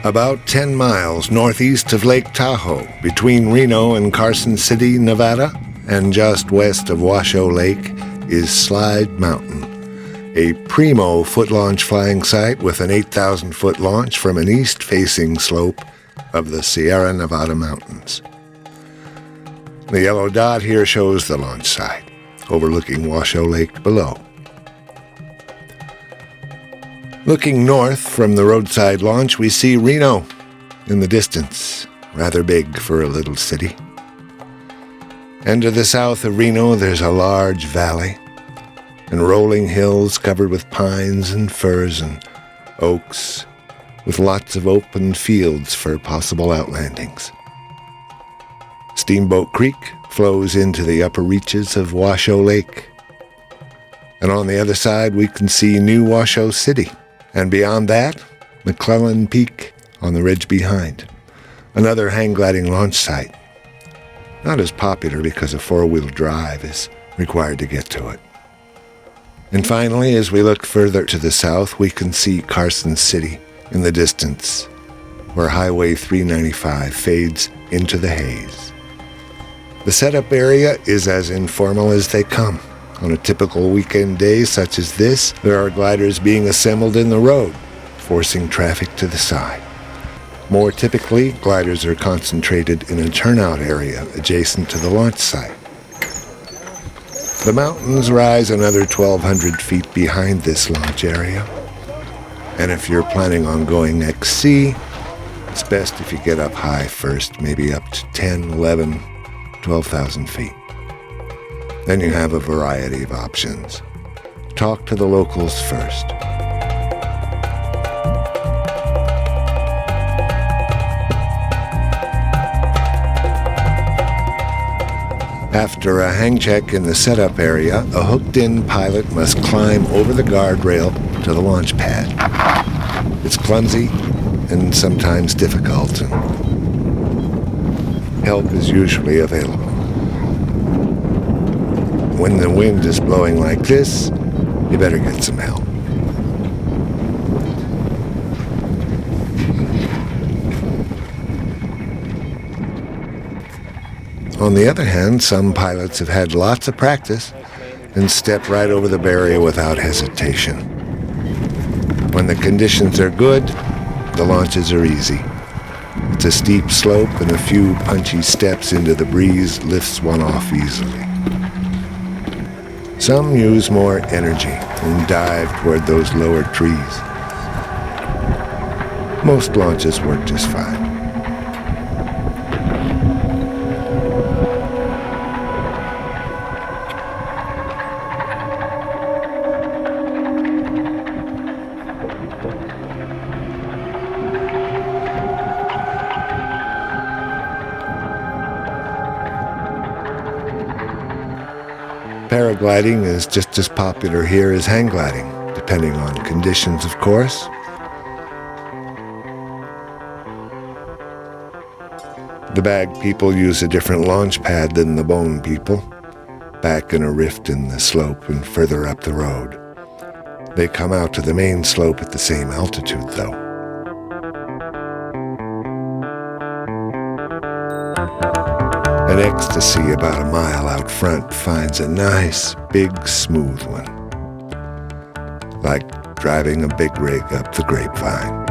About 10 miles northeast of Lake Tahoe, between Reno and Carson City, Nevada, and just west of Washoe Lake, is Slide Mountain, a primo foot-launch flying site with an 8,000-foot launch from an east-facing slope of the Sierra Nevada mountains. The yellow dot here shows the launch site, overlooking Washoe Lake below. Looking north from the roadside launch, we see Reno in the distance, rather big for a little city. And to the south of Reno, there's a large valley and rolling hills covered with pines and firs and oaks, with lots of open fields for possible outlandings. Steamboat Creek flows into the upper reaches of Washoe Lake. And on the other side, we can see New Washoe City. And beyond that, McClellan Peak on the ridge behind, another hang-gliding launch site. Not as popular because a four-wheel drive is required to get to it. And finally, as we look further to the south, we can see Carson City in the distance, where Highway 395 fades into the haze. The setup area is as informal as they come. On a typical weekend day such as this, there are gliders being assembled in the road, forcing traffic to the side. More typically, gliders are concentrated in a turnout area adjacent to the launch site. The mountains rise another 1,200 feet behind this launch area. And if you're planning on going XC, it's best if you get up high first, maybe up to 10, 11, 12,000 feet. Then you have a variety of options. Talk to the locals first. After a hang check in the setup area, a hooked-in pilot must climb over the guardrail to the launch pad. It's clumsy and sometimes difficult, and help is usually available. When the wind is blowing like this, you better get some help. On the other hand, some pilots have had lots of practice and step right over the barrier without hesitation. When the conditions are good, the launches are easy. It's a steep slope, and a few punchy steps into the breeze lifts one off easily. Some use more energy and dive toward those lower trees. Most launches work just fine. Paragliding is just as popular here as hang gliding, depending on conditions, of course. The bag people use a different launch pad than the bone people, back in a rift in the slope and further up the road. They come out to the main slope at the same altitude, though. An ecstasy about a mile out front finds a nice, big, smooth one. Like driving a big rig up the grapevine.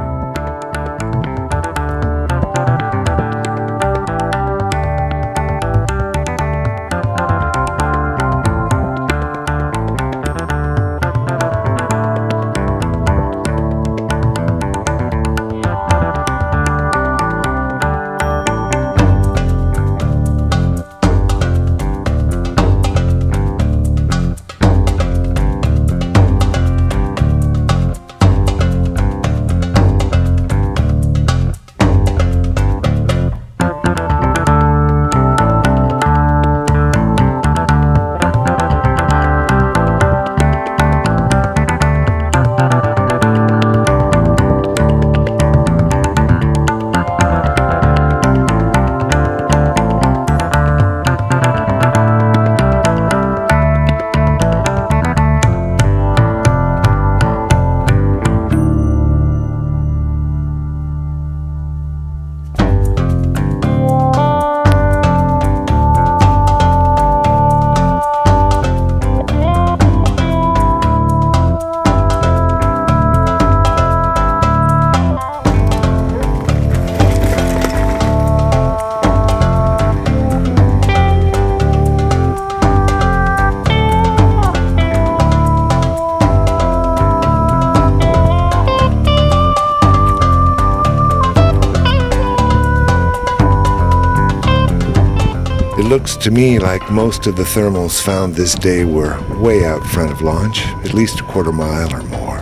looks to me like most of the thermals found this day were way out front of launch, at least a quarter mile or more.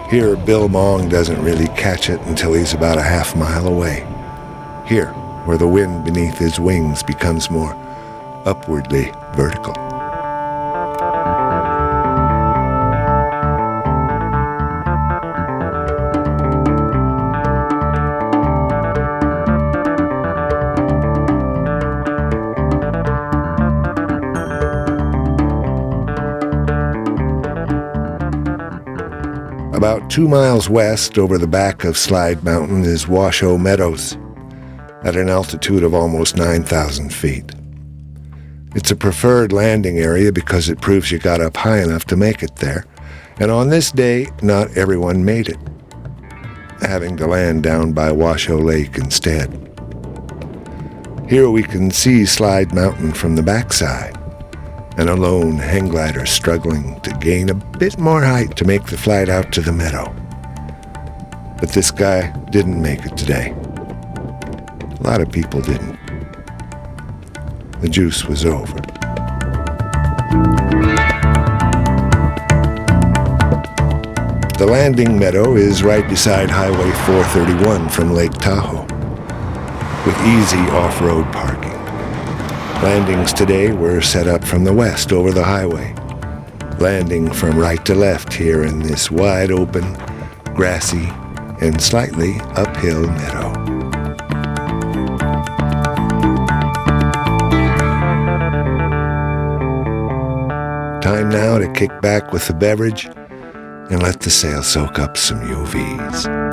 Here, Bill Mong doesn't really catch it until he's about a half mile away. Here, where the wind beneath his wings becomes more upwardly vertical. About 2 miles west over the back of Slide Mountain is Washoe Meadows, at an altitude of almost 9,000 feet. It's a preferred landing area because it proves you got up high enough to make it there, and on this day, not everyone made it, having to land down by Washoe Lake instead. Here we can see Slide Mountain from the backside, and a lone hang glider struggling to gain a bit more height to make the flight out to the meadow. But this guy didn't make it today. A lot of people didn't. The juice was over. The landing meadow is right beside Highway 431 from Lake Tahoe, with easy off-road parking. Landings today were set up from the west over the highway, landing from right to left here in this wide open, grassy, and slightly uphill meadow. Time now to kick back with the beverage and let the sail soak up some UVs.